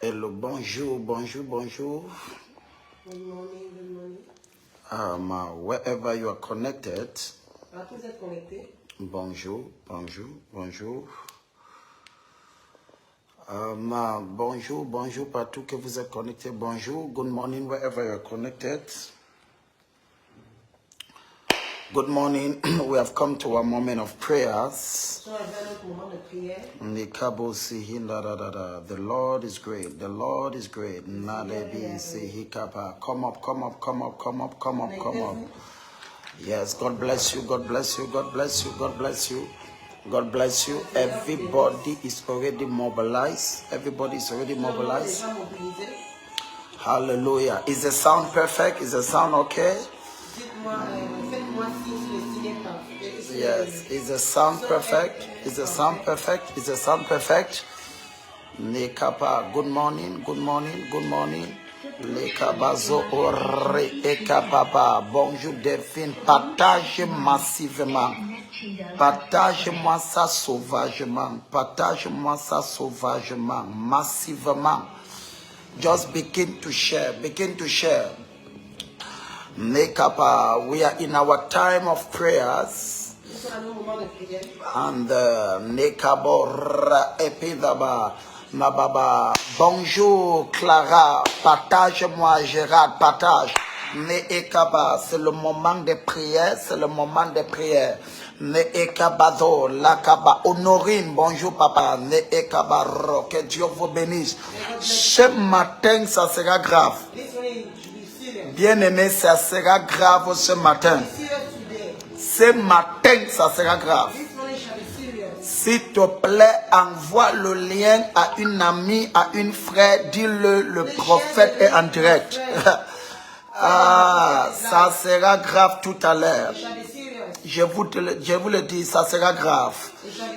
Hello, bonjour, bonjour, bonjour. Good morning, good morning. Wherever you are connected, Partout vous êtes connectés. bonjour, bonjour, bonjour. Bonjour, bonjour, partout que vous êtes connectés, bonjour. Good morning, wherever you are connected. Good morning. We have come to a moment of prayers. Nous sommes arrivés à notre moment de prière. The Lord is great. The Lord is great. Come up, come up, come up, come up, come up, come up. Yes, God bless you, God bless you, God bless you, God bless you. God bless you. Everybody is already mobilized. Everybody is already mobilized. Hallelujah. Is the sound perfect? Is the sound okay? Yes. Is the sound perfect? Is the sound perfect? Is the sound perfect? Nekapa. Good morning. Good morning. Good morning. Lekabazo ore ekapapa. Bonjour Delphine. Partage massivement. Partage-moi ça sauvagement. Partage-moi ça sauvagement. Massivement. Just begin to share. Begin to share. Nekapa. We are in our time of prayers. And Nekabora Epidaba Mababa. Bonjour Clara. Partage-moi Gérard. Partage. Nekaba. C'est le moment de prière. C'est le moment de prière. Nekabado Lakaba. Honorine. Bonjour papa. Nekabaro. Que Dieu vous bénisse. Ce matin ça sera grave. Bien-aimé, ça sera grave ce matin. Ce matin, ça sera grave. S'il te plaît, envoie le lien à une amie, à une frère. Dis-le, le prophète est en direct. Ça sera grave tout à l'heure. Je vous le dis, ça sera grave.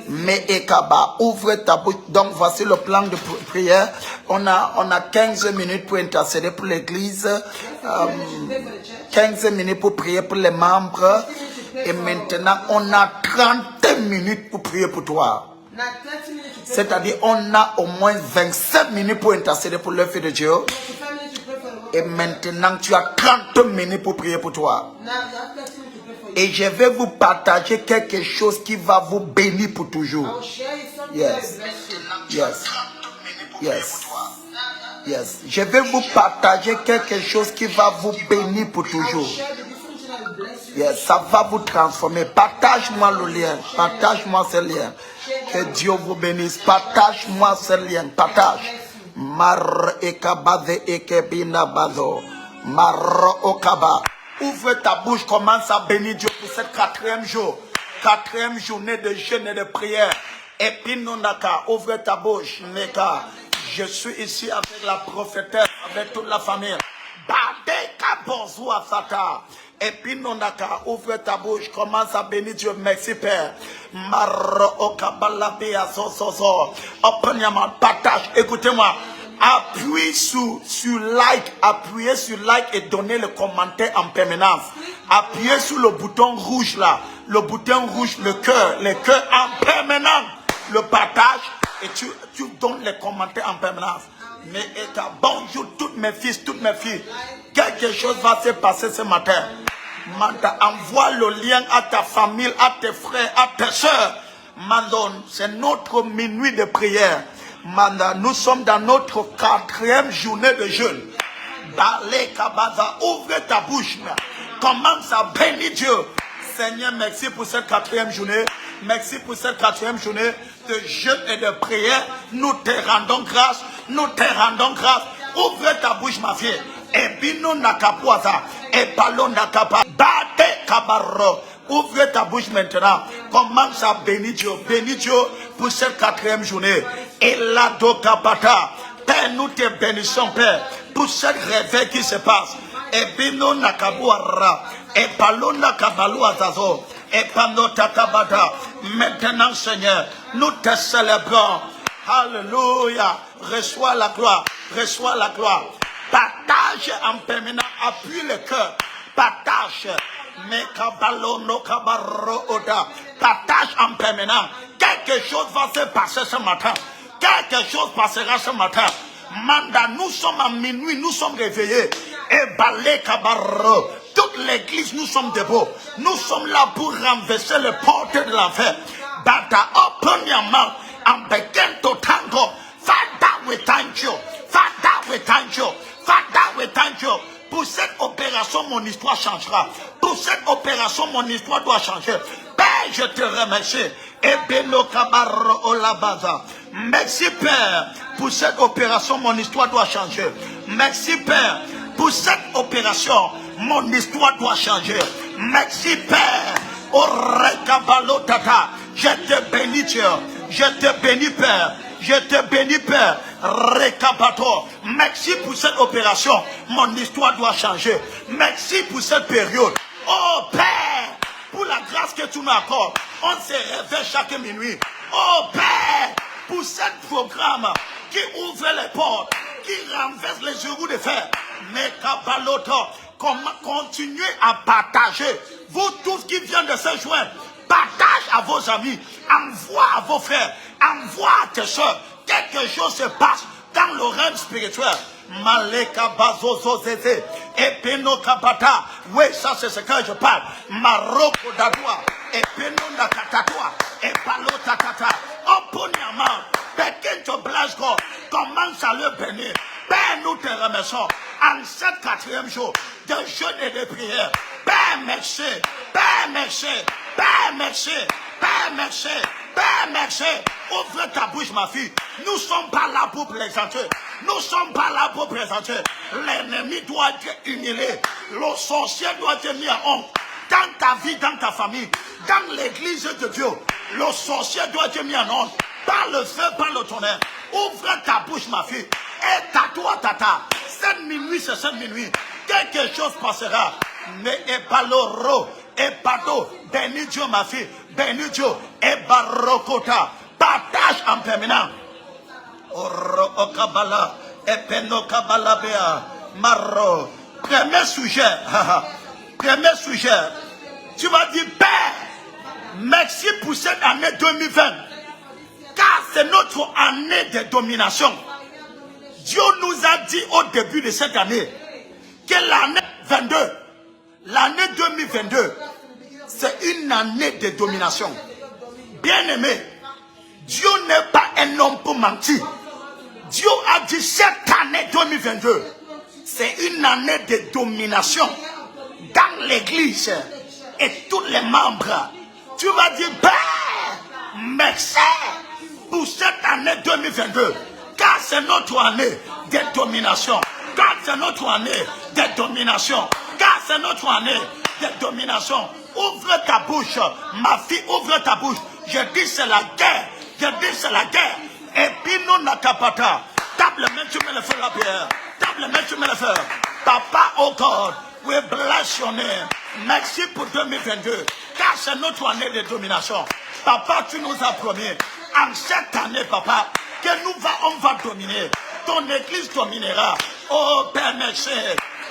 Mais Ekaba, ouvre ta bouche. Donc voici le plan de prière. On a 15 minutes pour intercéder pour l'église. 15 minutes pour prier pour les membres. Et maintenant, on a 30 minutes pour prier pour toi. C'est-à-dire, on a au moins 27 minutes pour intercéder pour le feu de Dieu. Et maintenant, tu as 30 minutes pour prier pour toi. Et je vais vous partager quelque chose qui va vous bénir pour toujours. Yes. Yes. Yes. Yes. Je vais vous partager quelque chose qui va vous bénir pour toujours. Yes. Ça va vous transformer. Partage-moi le lien. Partage-moi ce lien. Que Dieu vous bénisse. Partage-moi ce lien. Partage. Mar ekabade ekebina bado. Mar okaba. Ouvre ta bouche, commence à bénir Dieu pour cette 4e jour. 4e journée de jeûne et de prière. Et puis nonaka, ouvre ta bouche, neka. Je suis ici avec la prophétesse, avec toute la famille. Badeka bonsoir sata. Et puis nonaka, ouvre ta bouche, commence à bénir Dieu. Merci Père. Maro okabalabia so. Open your mouth, partage. Écoutez-moi. Appuyez sur like et donnez le commentaire en permanence. Appuyez sur le bouton rouge là, le bouton rouge, le cœur en permanence. Le partage et tu donnes les commentaires en permanence. Mais bonjour toutes mes fils, toutes mes filles. Quelque chose va se passer ce matin. Manda, envoie le lien à ta famille, à tes frères, à tes soeurs. Mandon, c'est notre minuit de prière. Manda, nous sommes dans notre 4e journée de jeûne. Balé Kabaza, ouvre ta bouche. Commence à bénir Dieu. Seigneur, merci pour cette 4e journée. Merci pour cette 4e journée de jeûne et de prière. Nous te rendons grâce. Nous te rendons grâce. Ouvre ta bouche, ma fille. Et bino nakapuaza. Et palon nakapa. Bate kabaro. Ouvre ta bouche maintenant. Commence à bénir Dieu. Bénis Dieu pour cette 4e journée. Et la dokapata. Père, nous te bénissons, Père, pour cette réveil qui se passe. Et bino nakabuara. Et palon nakabaluazazo. Et pano takabata. Maintenant, Seigneur, nous te célébrons. Alléluia. Reçois la gloire. Reçois la gloire. Partage en permanent. Appuie le cœur. Partage. Partage en permanent. Quelque chose va se passer ce matin. Quelque chose passera ce matin. Manda, nous sommes à minuit, nous sommes réveillés. Et balé kabarro. Toute l'église, nous sommes debout. Nous sommes là pour renverser les portes de l'enfer. Bata, open your mouth and begin to thank God. Father, we thank you. Father, we thank you. Father, we thank you. Pour cette opération, mon histoire changera. Pour cette opération, mon histoire doit changer. Père, je te remercie. Merci, Père, pour cette opération, mon histoire doit changer. Merci, Père, pour cette opération, mon histoire doit changer. Merci, Père. Je te bénis, Dieu. Je te bénis, Père. Je te bénis, Père. Récapato. Merci pour cette opération. Mon histoire doit changer. Merci pour cette période. Oh, Père, pour la grâce que tu m'accordes. On se réveille chaque minuit. Oh, Père, pour ce programme qui ouvre les portes, qui renverse les verrous de fer. Mais Kabaloto, continuez à partager. Vous tous qui viennent de se joindre, partage à vos amis, envoie à vos frères, envoie à tes soeurs. Quelque chose se passe dans le règne spirituel. Maleka bazozo zeze epeno kabata. Oui, ça c'est ce que je parle. Maroko dadua epeno nakatatua epalo tatata. Open your mouth. Begin to bless God. Commence à le bénir. Père, nous te remercions en cette 4e jour de jeûne et de prière. Père, merci. Père, merci. Père, merci. Père, merci. Père, merci. Ouvre ta bouche, ma fille. Nous ne sommes pas là pour plaisanter. Nous ne sommes pas là pour présenter. L'ennemi doit être humilié. Le sorcier doit être mis en honte. Dans ta vie, dans ta famille, dans l'église de Dieu, le sorcier doit être mis en honte. Par le feu, par le tonnerre. Ouvre ta bouche, ma fille. Et tatoua tata. 7 minuit, c'est 7 minuit. Quelque chose passera. Mais et pas l'oro. Et pas d'eau. Bénis Dieu, ma fille. Bénis Dieu. Et barokota. Partage en permanent. Oro okabala. Et peno kabala bea. Maro. Premier sujet. Premier sujet. Tu vas dire, Père, merci pour cette année 2020. Car c'est notre année de domination. Dieu nous a dit au début de cette année que l'année 22, l'année 2022, c'est une année de domination. Bien-aimé, Dieu n'est pas un homme pour mentir. Dieu a dit cette année 2022, c'est une année de domination dans l'église et tous les membres. Tu vas dire, Père, merci pour cette année 2022. Car c'est notre année de domination. Car c'est notre année de domination. Car c'est notre année de domination. Ouvre ta bouche, ma fille, ouvre ta bouche. Je dis c'est la guerre. Je dis c'est la guerre. Et puis nous n'atapata. Tape le main, tu mets le feu la pierre. Tape le main, tu mets le feu. Papa, oh God, we bless your name. Merci pour 2022. Car c'est notre année de domination. Papa, tu nous as promis. En cette année, papa, que on va dominer. Ton église dominera. Oh Père, merci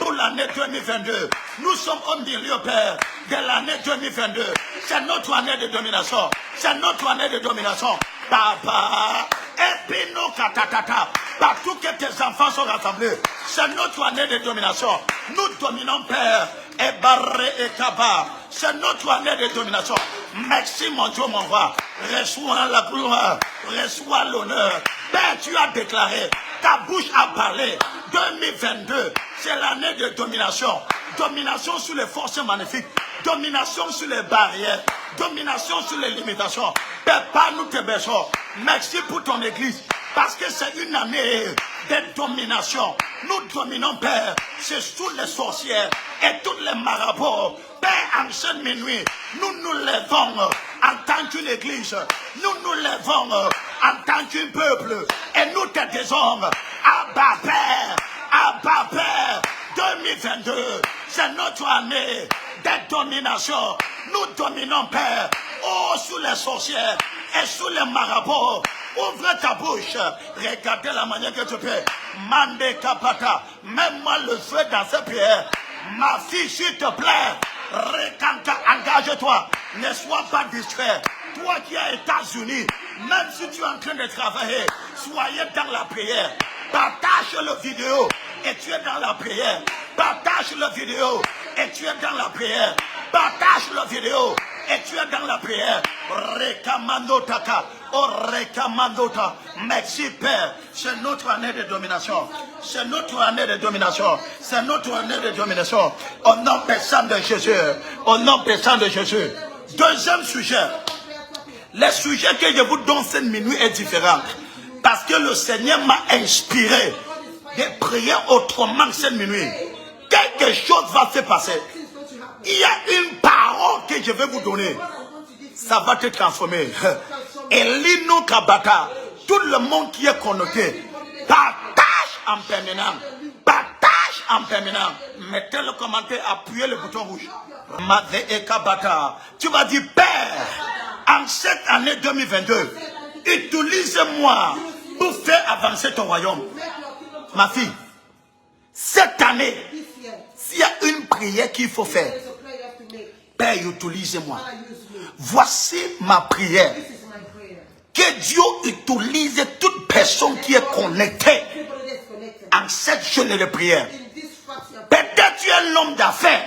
pour l'année 2022. Nous sommes au milieu, Père, de l'année 2022. C'est notre année de domination. C'est notre année de domination. Papa, et puis nous, katatata, partout que tes enfants sont rassemblés, c'est notre année de domination. Nous dominons, Père, et barré et kaba. C'est notre année de domination. Merci, mon Dieu, mon roi. Reçois la gloire, reçois l'honneur. Père, tu as déclaré, ta bouche a parlé. 2022, c'est l'année de domination. Domination sur les forces magnifiques. Domination sur les barrières. Domination sur les limitations. Père, par nous te bénissons. Merci pour ton église. Parce que c'est une année de domination. Nous dominons, Père, c'est sous les sorcières et tous les marabouts. Père, en cette minuit, nous nous levons en tant qu'une église. Nous nous levons en tant qu'un peuple. Et nous te disons, Abba Père, Abba Père, 2022, c'est notre année de domination. Nous dominons, Père, oh, sous les sorcières et sous les marabouts. Ouvre ta bouche. Regardez la manière que tu peux. Mande kapata. Mets-moi le feu dans ces prières. Ma fille, s'il te plaît. Rekanta, engage-toi. Ne sois pas distrait. Toi qui es aux États-Unis, même si tu es en train de travailler, soyez dans la prière. Partage le vidéo et tu es dans la prière. Partage le vidéo et tu es dans la prière. Partage le vidéo et tu es dans la prière. Rekamandotaka. Oh, Rekamandota. Merci Père. C'est notre année de domination. C'est notre année de domination. C'est notre année de domination. Au nom puissant de Jésus. Au nom puissant de Jésus. Deuxième sujet. Le sujet que je vous donne cette minuit est différent. Parce que le Seigneur m'a inspiré de prier autrement cette minuit. Quelque chose va se passer. Il y a une parole que je vais vous donner. Ça va te transformer. Et l'ino kabata, tout le monde qui est connoté, partage en permanent. Partage en permanent. Mettez le commentaire, appuyez le bouton rouge. Tu vas dire, Père, en cette année 2022, utilise-moi pour faire avancer ton royaume. Ma fille, cette année, s'il y a une prière qu'il faut faire, Père, utilise-moi. Voici ma prière. Que Dieu utilise toute personne qui est connectée en cette journée de prière. Peut-être tu es un homme d'affaires,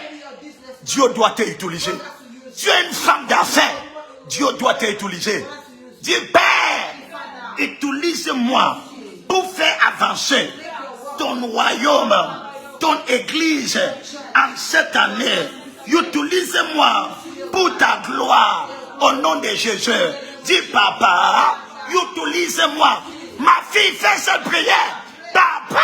Dieu doit t'utiliser. Tu es une femme d'affaires, Dieu doit t'utiliser. Dis, Père, utilise-moi pour faire avancer ton royaume, ton église en cette année. Utilise-moi pour ta gloire au nom de Jésus. Dis, Papa, utilise-moi. Ma fille fait cette prière. Papa,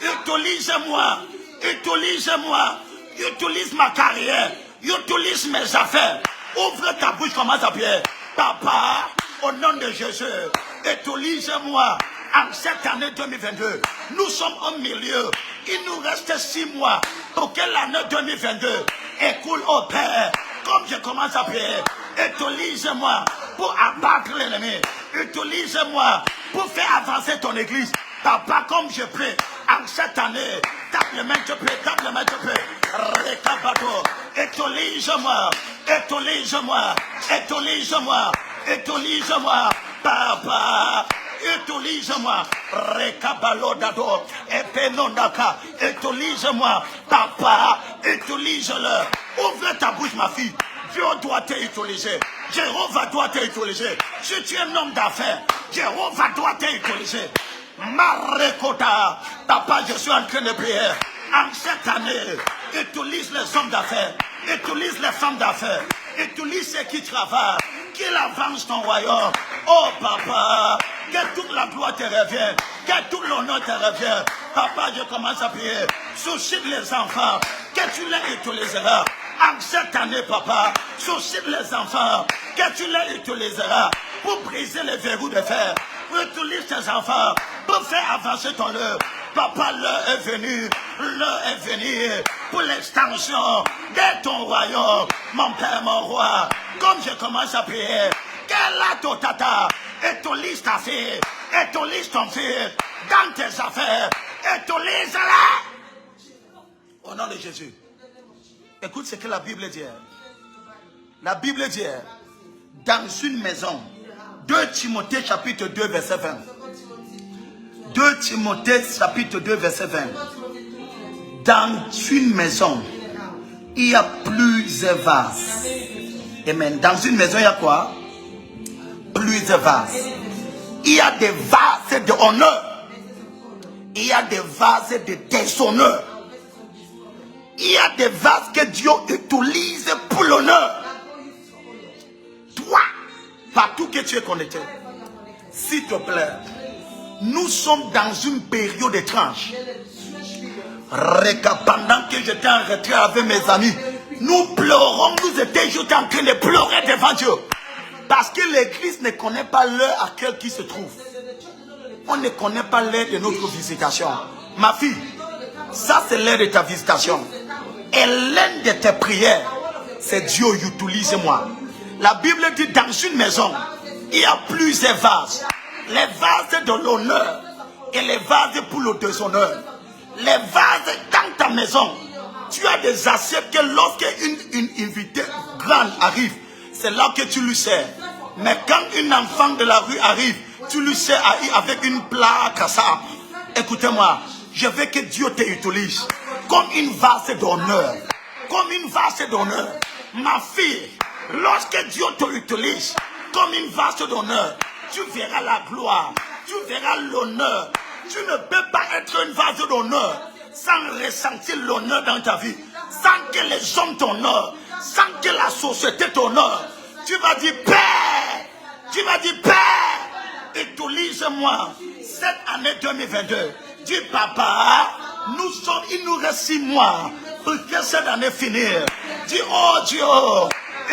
utilise-moi. Utilise-moi. Utilise ma carrière. Utilise mes affaires. Ouvre ta bouche, commence à prier. Papa, au nom de Jésus, utilise-moi en cette année 2022. Nous sommes au milieu. Il nous reste 6 mois pour que l'année 2022 écoule au Père. Comme je commence à prier, utilise-moi pour abattre l'ennemi. Utilise-moi pour faire avancer ton église. Papa, comme je prie en cette année, tape le main, je prie, tape le main, je prie. Récabato, utilise-moi, utilise-moi, utilise-moi, utilise-moi, Papa. Utilise-moi, Rekabalo Dado, Epenondaka, utilise-moi, Papa, utilise-le. Ouvre ta bouche, ma fille. Dieu doit t'utiliser. Jéhovah doit t'utiliser. Si tu es un homme d'affaires, Jéhovah doit t'utiliser. Marekota, Papa, je suis en train de prier. En cette année, utilise les hommes d'affaires, utilise les femmes d'affaires, utilise ceux qui travaillent, qu'il avance ton royaume. Oh Papa, que toute la gloire te revienne, que tout l'honneur te revienne. Papa, je commence à prier. Suscite les enfants, que tu les utiliseras. En cette année, Papa, suscite les enfants, que tu les utiliseras pour briser les verrous de fer. Utilise tes enfants pour faire avancer ton œuvre. Papa, l'heure est venue pour l'extension de ton royaume, mon Père, mon roi. Comme je commence à prier, quelle a ton tata, utilise ta fille, utilise ton fils dans tes affaires, utilise-la. Au nom de Jésus. Écoute ce que la Bible dit. La Bible dit, dans une maison, 2 Timothée chapitre 2 verset 20. 2 Timothée chapitre 2 verset 20. Dans une maison, il y a plusieurs vases. Amen. Dans une maison, il y a quoi? Plusieurs vases. Il y a des vases de honneur. Il y a des vases de déshonneur. Il y a des vases que Dieu utilise pour l'honneur. Toi, partout que tu es connecté, s'il te plaît, nous sommes dans une période étrange. Pendant que j'étais en retrait avec mes amis, nous pleurons, nous étions juste en train de pleurer devant Dieu. Parce que l'église ne connaît pas l'heure à laquelle qui se trouve. On ne connaît pas l'heure de notre visitation. Ma fille, ça c'est l'heure de ta visitation. Et l'une de tes prières, c'est Dieu, utilise-moi. La Bible dit dans une maison, il y a plusieurs vases. Les vases de l'honneur et les vases pour le déshonneur. Les vases dans ta maison, tu as des assiettes que lorsque une invitée grande arrive, c'est là que tu lui sers. Mais quand un enfant de la rue arrive, tu lui sers avec une plaque à ça. Écoutez-moi, je veux que Dieu t'utilise comme une vase d'honneur. Comme une vase d'honneur. Ma fille, lorsque Dieu t'utilise comme une vase d'honneur, tu verras la gloire, tu verras l'honneur. Tu ne peux pas être une vase d'honneur sans ressentir l'honneur dans ta vie, sans que les hommes t'honorent, sans que la société t'honore. Tu vas dire Père, tu vas dire Père, utilise-moi cette année 2022. Dis Papa, il nous reste 6 mois pour que cette année finisse. Dis oh Dieu,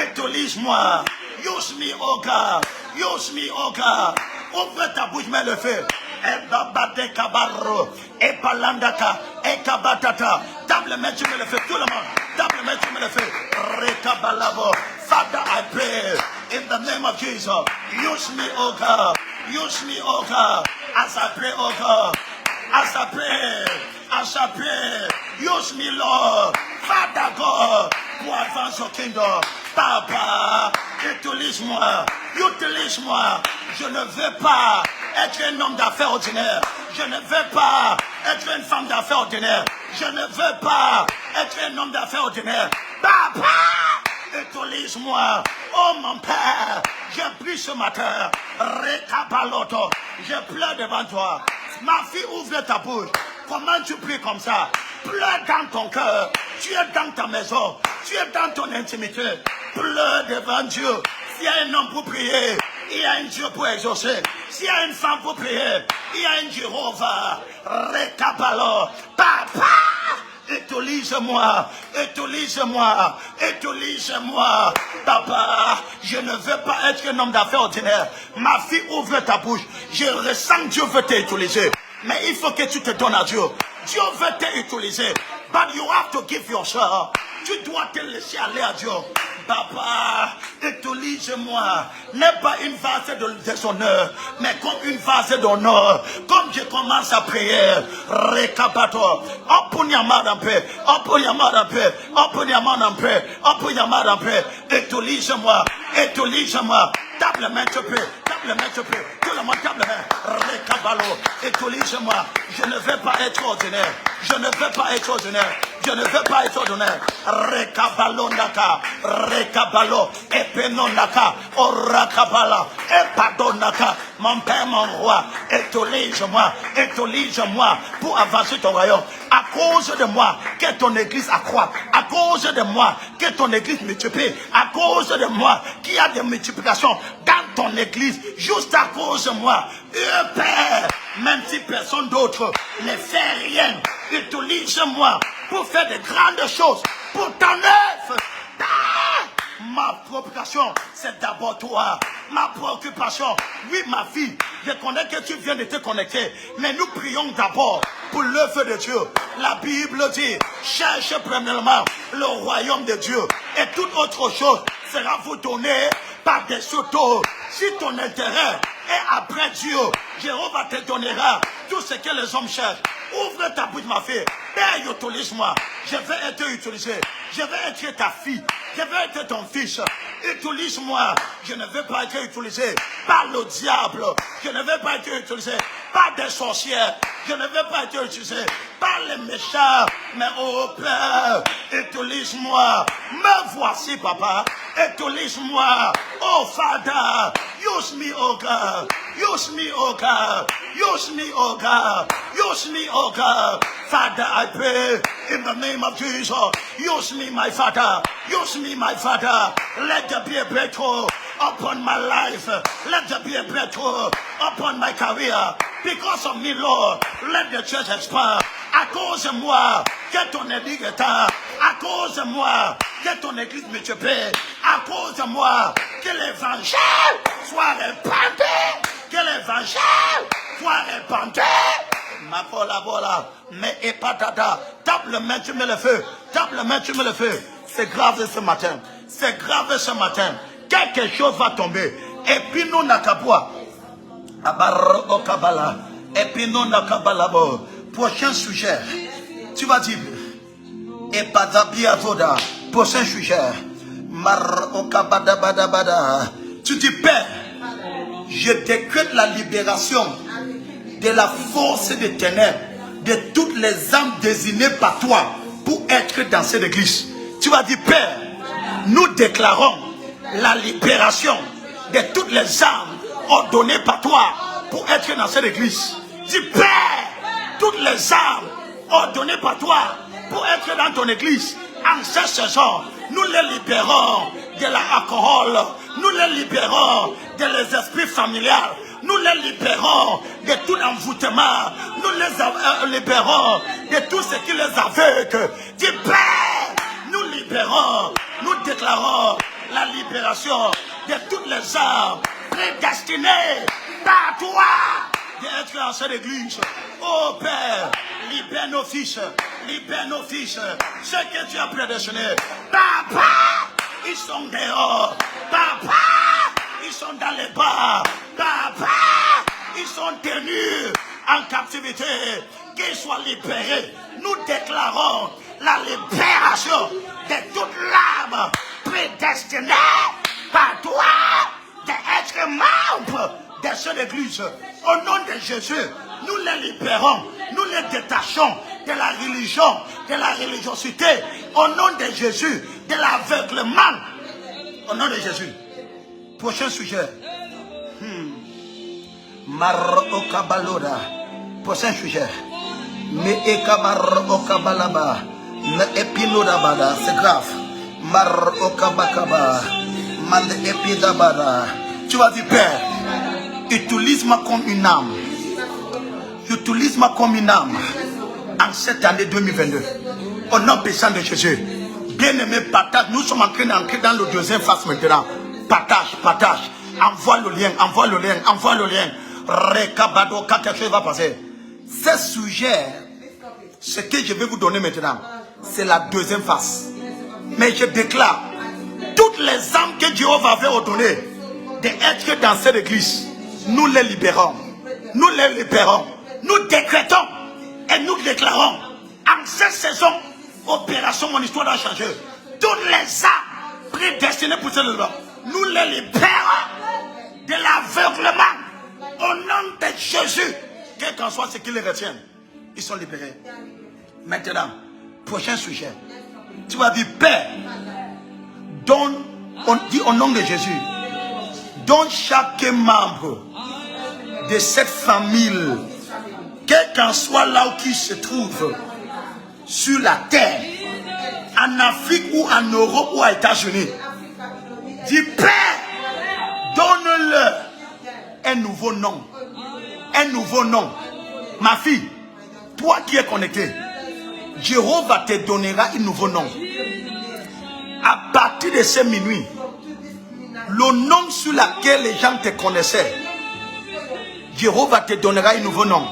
utilise-moi. Use me, oh God. Use me, oh God. Ouvre ta bouche, mets le feu. Et babate kabarro. Et palandaka. Et kabatata. Table main, tu mets le feu. Tout le monde. Table main, tu mets le feu. Rekabalabo. Father, I pray in the name of Jesus. Use me, oh God. Use me, oh God. As I pray, oh God. As I pray. As I pray. Use me, Lord. Father God. Pour avancer au kingdom. Papa, utilise-moi, utilise-moi. Je ne veux pas être un homme d'affaires ordinaire. Je ne veux pas être une femme d'affaires ordinaire. Je ne veux pas être un homme d'affaires ordinaire. Papa, utilise-moi. Oh mon Père, je prie ce matin. Rekabaloto, je pleure devant toi. Ma fille, ouvre ta bouche. Comment tu pries comme ça? Pleure dans ton cœur. Tu es dans ta maison. Tu es dans ton intimité. Pleure devant Dieu. S'il y a un homme pour prier, il y a un Dieu pour exaucer. S'il y a une femme pour prier, il y a un Jéhovah. Rekabalo. Papa, utilise-moi. Utilise-moi. Utilise-moi. Papa, je ne veux pas être un homme d'affaires ordinaire. Ma fille, ouvre ta bouche. Je ressens que Dieu veut t'utiliser. Mais il faut que tu te donnes à Dieu. Dieu veut t'utiliser. But you have to give yourself. Tu dois te laisser aller à Dieu. Papa, utilise-moi. N'est pas une vase de déshonneur, mais comme une vase d'honneur. Comme je commence à prier. Rekapato. Open your mouth and pray. Open your mouth and pray. Open your mouth and pray. Open your mouth and pray. Utilise-moi. Utilise-moi. Tape la main, tu peux. Tape la main, tu peux. Tout le monde tape la main. Rekabalo. Utilise-moi. Je ne veux pas être ordinaire. Je ne veux pas être ordinaire. Je ne veux pas être ordinaire. Rekabalo naka. Rekabalo. Epeno naka. Orakabala. Epado naka. Mon Père, mon roi. Utilise-moi. Utilise-moi pour avancer ton royaume. À cause de moi, que ton église accroît. À cause de moi, que ton église multiplie. À cause de moi, qu'il y a des multiplications dans ton église. Juste à cause de moi. Père, même si personne d'autre ne fait rien, utilise-moi pour faire de grandes choses. Pour ton œuvre. Ma préoccupation, c'est d'abord toi. Ma préoccupation, oui ma fille, je connais que tu viens de te connecter, mais nous prions d'abord pour l'œuvre de Dieu. La Bible dit, cherche premièrement le royaume de Dieu et toute autre chose sera vous donnée par des surtout. Si ton intérêt est après Dieu, Jéhovah te donnera tout ce que les hommes cherchent. Ouvre ta bouche ma fille. Père, utilise-moi. Je vais être utilisé. Je vais être ta fille. Je vais être ton fils. Utilise-moi. Je ne veux pas être utilisé par le diable. Je ne veux pas être utilisé par des sorcières. Je ne veux pas être utilisé par les méchants. Mais oh Père, utilise-moi. Me voici, papa. Utilise-moi. Oh Father, use me, oh God. Use me, oh God. Use me, oh God. Use me, oh God. Father, I pray in the name of Jesus. Use me, my Father. Use me, my Father. Let there be a breakthrough upon my life. Let there be a breakthrough upon my career. Because of me, Lord, let the church expand. À cause de moi, que ton église étend. À cause de moi, que ton église multiplie. À cause de moi, que l'évangile soit répandu. Que l'évangile soit répandu. Ma bola, mais épatata. Tape le main, tu mets le feu. Tape le main, tu mets le feu. C'est grave ce matin. C'est grave ce matin. Quelque chose va tomber. Et puis nous n'acabons. Abarro kabala. Et puis nous n'acabons. Prochain sujet. Tu vas dire. Et badabia voda. Prochain sujet. Mar okabada bada bada. Tu dis Père. Je décrète la libération de la force des ténèbres, de toutes les âmes désignées par toi pour être dans cette église. Tu vas dire, Père, nous déclarons la libération de toutes les âmes ordonnées par toi pour être dans cette église. Dis, Père, toutes les âmes ordonnées par toi pour être dans ton église, en cette saison, nous les libérons de l'alcool, nous les libérons de les esprits familiaux, nous les libérons de tout envoûtement, nous les libérons de tout ce qui les aveugle. Dis, Père, nous libérons, nous déclarons la libération de toutes les âmes prédestinées par toi d'être dans cette église. Oh Père, libère nos fils, ce que tu as prédestiné. Papa, ils sont dehors. Papa, ils sont dans les bars. Papa, ils sont tenus en captivité. Qu'ils soient libérés. Nous déclarons la libération de toute l'âme prédestinée par toi d'être membre de cette église. Au nom de Jésus, nous les libérons, nous les détachons de la religion, de la religiosité. Au nom de Jésus, de l'aveuglement. Au nom de Jésus. Prochain sujet. Marokabaloda. Prochain sujet. Meekabarokabalaba. Meepinodabada. C'est grave. Marokabakaba. Mandepidabada. Tu vas dire, Père, utilise-moi comme une âme. Utilise-moi comme une âme en cette année 2022. Au nom puissant de Jésus. Bien-aimé, partage. Nous sommes en train d'entrer dans le deuxième phase maintenant. Partage. Envoie le lien. Rekabado, quand quelque chose va passer. Ce sujet, ce que je vais vous donner maintenant, c'est la deuxième phase. Mais je déclare, toutes les âmes que Dieu avait ordonnées d'être dans cette église, nous les libérons. Nous décrétons et nous déclarons, en cette saison, opération Mon Histoire doit changer. Toutes les âmes prédestinées pour ce loi, nous les libérons de l'aveuglement. Au nom de Jésus, quel qu'en soit ce qui les retienne, ils sont libérés. Maintenant, prochain sujet. Tu vas dire, Père, donne, on dit au nom de Jésus, donne chaque membre de cette famille, quel qu'en soit là où il se trouve, sur la terre, en Afrique ou en Europe ou aux États-Unis, dis, Père, donne-leur un nouveau nom. Un nouveau nom. Ma fille, toi qui es connecté, Jéhovah te donnera un nouveau nom. À partir de ce minuit, le nom sur lequel les gens te connaissaient, Jéhovah te donnera un nouveau nom.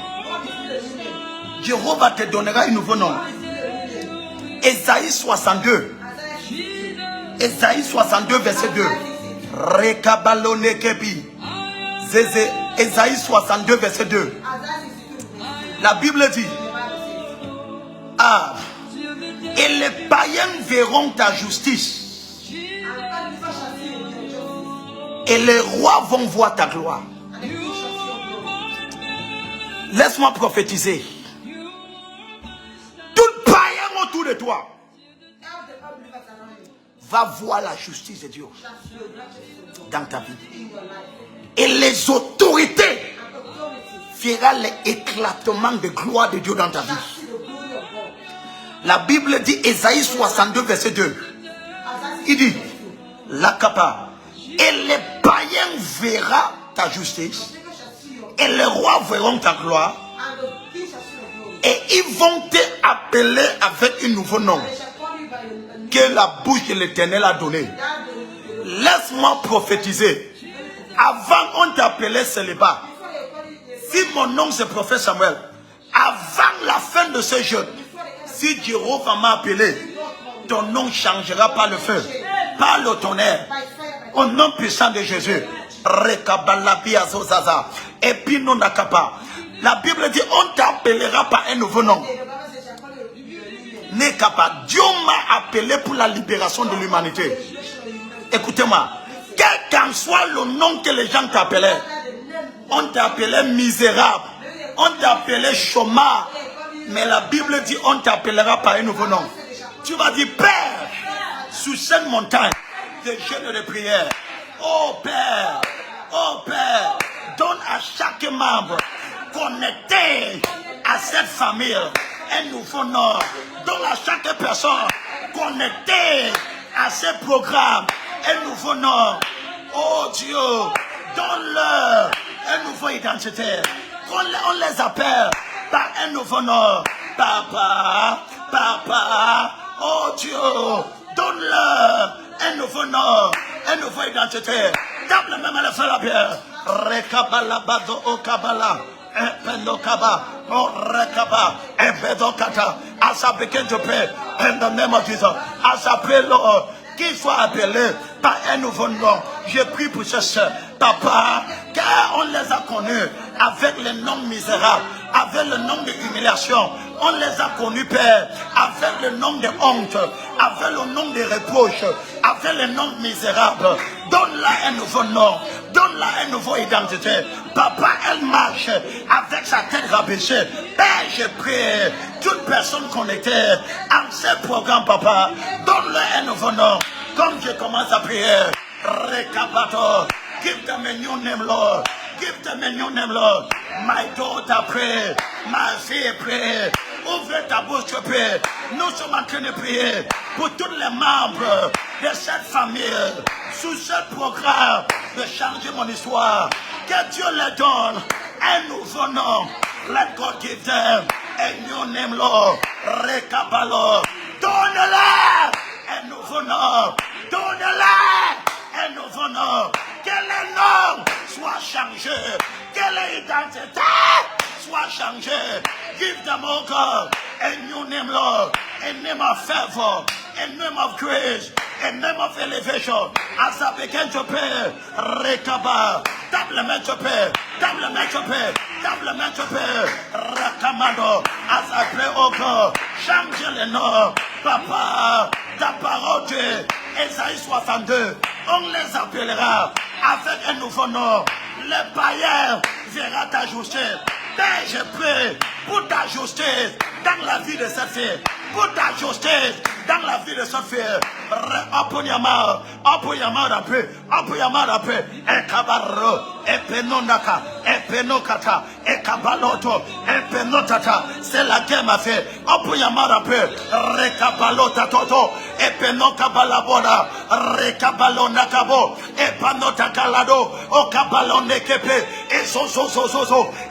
Jéhovah te donnera un nouveau nom. Ésaïe 62. Ésaïe 62, verset 2. Rekabalone kebi. Ésaïe 62, verset 2. La Bible dit, et les païens verront ta justice, et les rois vont voir ta gloire. Laisse-moi prophétiser. Tout païen autour de toi va voir la justice de Dieu dans ta vie. Et les autorités verront l'éclatement de gloire de Dieu dans ta vie. La Bible dit, Ésaïe 62, verset 2. Il dit, la capa, et les païens verront ta justice, et les rois verront ta gloire, et ils vont te appeler avec un nouveau nom que la bouche de l'Éternel a donné. Laisse-moi prophétiser. Avant, on t'appelait célibat. Si mon nom c'est prophète Samuel, avant la fin de ce jeûne, si Jéhovah m'a appelé, ton nom changera par le feu, par le tonnerre. Au nom puissant de Jésus. Et puis non nakapa. La Bible dit, on t'appellera par un nouveau nom. Nekapa. Dieu m'a appelé pour la libération de l'humanité. Écoutez-moi. Quel qu'en soit le nom que les gens t'appelaient, on t'appelait misérable, On t'appelait chômage. Mais la Bible dit on t'appellera par un nouveau nom. Tu vas dire Père, sous cette montagne de jeûne et de prière. Oh Père, donne à chaque membre connecté à cette famille un nouveau nom. Donne à chaque personne connectée à ce programme un nouveau nom. Oh Dieu, donne-leur une nouvelle identité. On les appelle par un nouveau nom. Papa, oh Dieu, donne-leur un nouveau nom, une nouvelle identité. Tape le même à la fin la pierre. Rekabala bado okabala. Epelokaba, oh rekaba, epedokata. As I begin to pray in the name of Jesus, as I pray, Lord, qu'il soit appelé par un nouveau nom. Je prie pour ce soeur, Papa, car on les a connus avec le nom misérable, avec le nom de humiliation. On les a connus, Père, avec le nom de honte, avec le nom de reproche, avec le nom misérable. Donne-la un nouveau nom, donne-la une nouvelle identité. Papa, elle marche avec sa tête rabaissée. Père, je prie, toute personne connectée à ce programme, Papa, donne-leur un nouveau nom. Comme je commence à prier, Rekabato, give them a new name, Lord. Give them a new name, Lord. My daughter pray, ma fille pray. Ouvre ta bouche, prie. Nous sommes en train de prier pour tous les membres de cette famille, sous ce programme de changer mon histoire. Que Dieu les donne un nouveau nom. Let God give them a new name, Lord. Rekabalo. Donne-leur un nouveau nom. Donne-leur un nouveau nom. Que le nom soit changé. Que l'identité soit changée. Give them, oh God, a new name, Lord. A name of favor. A name of grace. A name of elevation. As I begin to pray, Rekaba. Double to pray. Double to pray. Double to pray. Rakamado. As I pray, oh God, change le nom. Papa, ta parole de Ésaïe 62, on les appellera avec un nouveau nom. Le païen verra ta justice. Père, je prie pour ta justice dans la vie de cette fille. Pour ta justice dans la vie de cette fille. Apuyama rapé. E kabaro, e penonaka, e penokata, e kabaloto, e penotata. C'est la guerre m'a fait. Apuyama rapé, rekabalota toto, e penokabalaboda, rekabalonakabo, e panotakalado, o kabalonekepe, e so,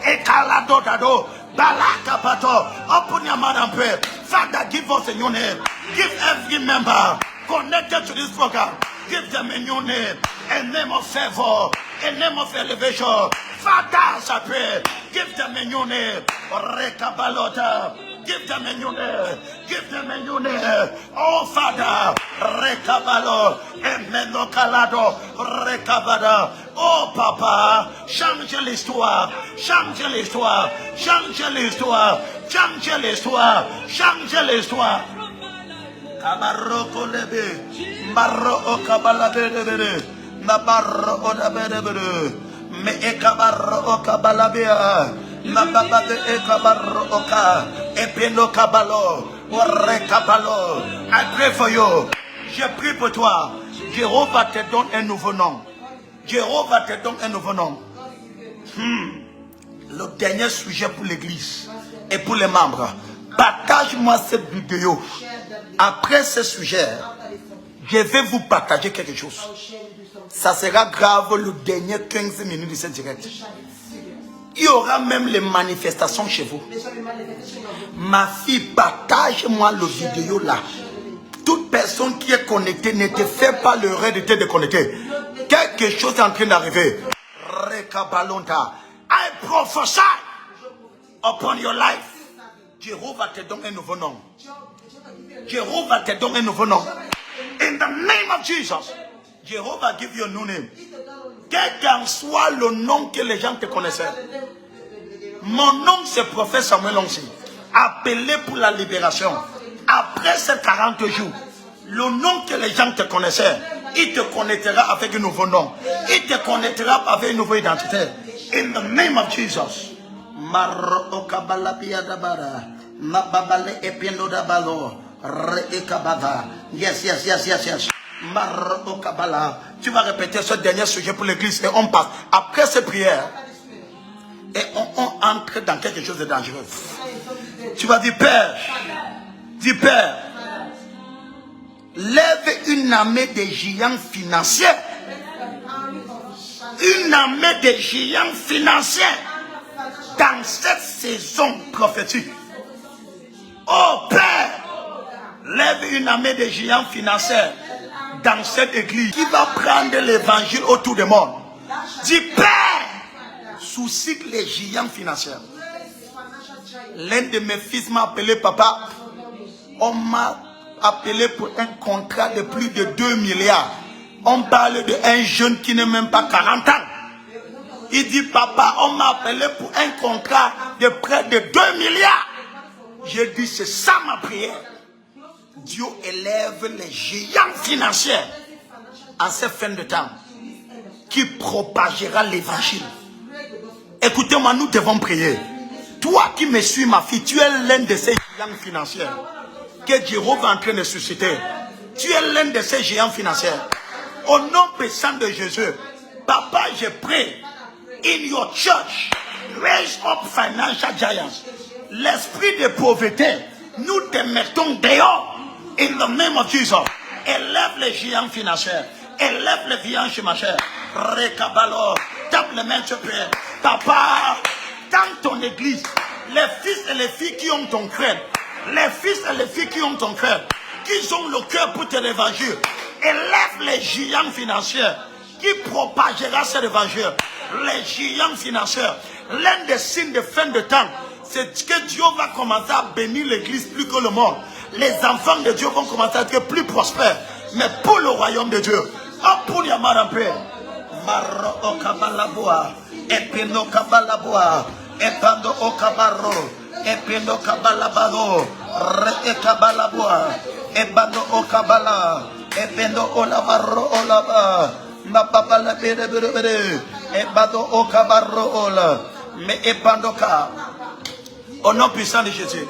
e kalado dado. Balaka pato, open your mouth and pray. Father, give us a new name. Give every member connected to this program, give them a new name, a name of favor, a name of elevation. Father, I pray, give them a new name. Rekabalota. Give them a new name. Give them a new name. Oh, Father. Rekabalo. Emenokalado. Rekabada. Oh, Papa. Change l'histoire. Change l'histoire. Change l'histoire. Change l'histoire. Change l'histoire. Kabaroko lebe. Maro okabalabede. Nabaro odabede. Me ekabaro okabalabea. I pray for you. Je prie pour toi. Jéhovah te donne un nouveau nom. Jéhovah te donne un nouveau nom. Le dernier sujet pour l'église et pour les membres. Partage-moi cette vidéo. Après ce sujet, je vais vous partager quelque chose. Ça sera grave le dernier 15 minutes de cette direct. Il y aura même les manifestations chez vous. Ma fille, partage-moi le vidéo là. Toute personne qui est connectée, ne te fait pas l'erreur de te déconnecter. Quelque chose est en train d'arriver. I prophesy upon your life. Jéhovah te donne un nouveau nom. Jéhovah te donne un nouveau nom. In the name of Jesus. Jéhovah give you a new name. Quel qu'en soit le nom que les gens te connaissaient. Mon nom c'est prophète Samuel Onsi. Appelé pour la libération. Après ces 40 jours, le nom que les gens te connaissaient, il te connectera avec un nouveau nom. Il te connectera avec une nouvelle identité. In the name of Jesus. Maro okabala biadabara. Mababale epiendo dabalo. Re ekabava. Yes. Maro okabala. Tu vas répéter ce dernier sujet pour l'église et on passe. Après ces prières, et on entre dans quelque chose de dangereux. Tu vas dire, Père, lève une armée de géants financiers. Une armée de géants financiers dans cette saison prophétique. Oh Père, lève une armée de géants financiers dans cette église qui va prendre l'évangile autour du monde. Dis Père, suscite les géants financiers. L'un de mes fils m'a appelé papa. On m'a appelé pour un contrat de plus de 2 milliards. On parle d'un jeune qui n'a même pas 40 ans. Il dit, papa, on m'a appelé pour un contrat de près de 2 milliards. J'ai dit, c'est ça ma prière. Dieu élève les géants financiers en cette fin de temps qui propagera l'évangile. Écoutez-moi, nous devons prier. Toi qui me suis, ma fille, tu es l'un de ces géants financiers que Dieu est en train de susciter. Tu es l'un de ces géants financiers. Au nom puissant de Jésus, Papa, je prie, in your church, raise up financial giants. L'esprit de pauvreté, nous te mettons dehors, in the name of Jesus. Élève les géants financiers, élève les géants financiers. Recabalo, tape les mains, tu prie. Papa, dans ton église, les fils et les filles qui ont ton cœur, les fils et les filles qui ont ton cœur, qui ont le cœur pour te l'évangile, élève les géants financiers qui propagera cet évangile. Les géants financiers, l'un des signes de fin de temps, c'est que Dieu va commencer à bénir l'église plus que le monde. Les enfants de Dieu vont commencer à être plus prospères, mais pour le royaume de Dieu. Oh, pour Yamarampe, Maro Okabalaboa, Epino Kabalaboa, Epando Okabaro, Epino Kabalabaro, Re Ekabalaboa, Ebando Okabala, Ependo Olabaro Olaba, Mapapala Bede, Ebando Okabaro Ola, mais Epandoka. Au nom puissant de Jésus.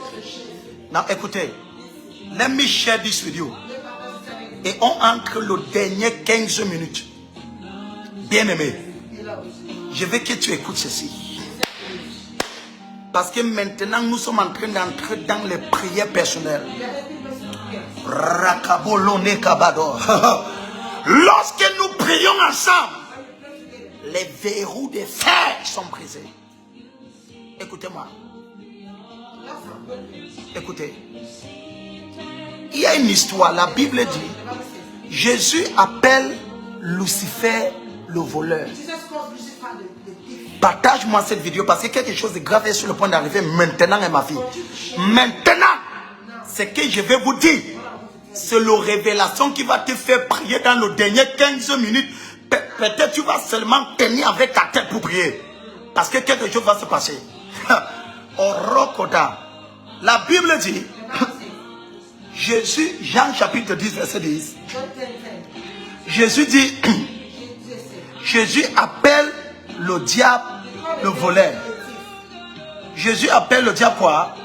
Now écoutez, let me share this with you. Et on entre le dernier 15 minutes. Bien-aimé, je veux que tu écoutes ceci. Parce que maintenant, nous sommes en train d'entrer dans les prières personnelles. Rakabolone kabado. Lorsque nous prions ensemble, les verrous de fer sont brisés. Écoutez-moi. Écoutez. Il y a une histoire, la Bible dit, Jésus appelle Lucifer le voleur. Partage-moi cette vidéo parce que quelque chose de grave est sur le point d'arriver maintenant à ma vie. Maintenant, ce que je vais vous dire, c'est la révélation qui va te faire prier dans les dernières 15 minutes. Peut-être tu vas seulement tenir avec ta tête pour prier. Parce que quelque chose va se passer. Orokoda. La Bible dit, Jésus, Jean chapitre 10, verset 10. Jésus dit, Jésus appelle le diable le voleur. Jésus appelle le diable quoi?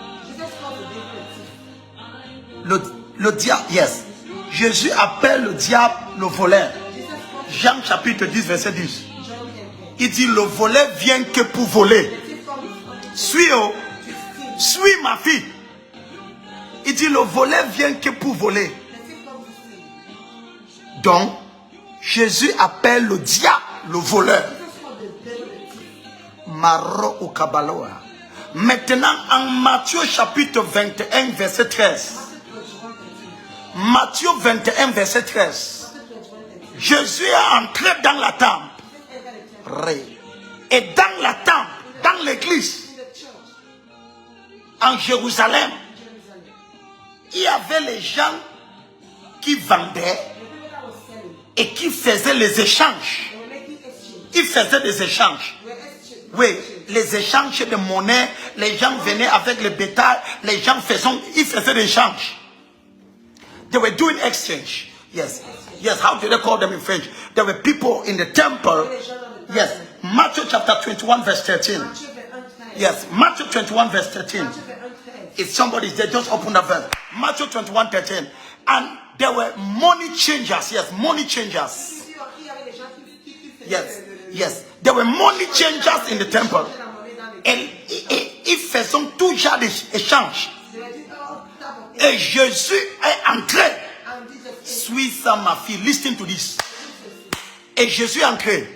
Le diable, yes. Jésus appelle le diable le voleur. Jean chapitre 10, verset 10. Il dit, le voleur vient que pour voler. Suis ma fille. Il dit, le voleur vient que pour voler. Donc, Jésus appelle le diable le voleur. Maro ou Kabaloa. Maintenant, en Matthieu chapitre 21, verset 13. Matthieu 21, verset 13. Jésus est entré dans la temple. Et dans la temple, dans l'église, en Jérusalem, il y avait les gens qui vendaient et qui faisaient les échanges. Ils faisaient des échanges. Oui, les échanges de monnaie, les gens venaient avec le bétail, les gens ils faisaient des échanges. They were doing exchange. Yes. Yes, how do they call them in French? There were people in the temple. Yes. Matthew chapter 21, verse 13. Yes, Matthew 21 verse 13. Matthieu 21, 13. If somebody's there, just open the verse. Matthew 21, 13. And there were money changers. Yes, money changers. Il y avait des gens qui faisaient Yes, yes. There were money changers in the temple. la monnaie dans les Et ils faisaient tout genre d'échanges. Et Jésus est entré. Suis ça, ma fille. Listen to this. Et Jésus est entré.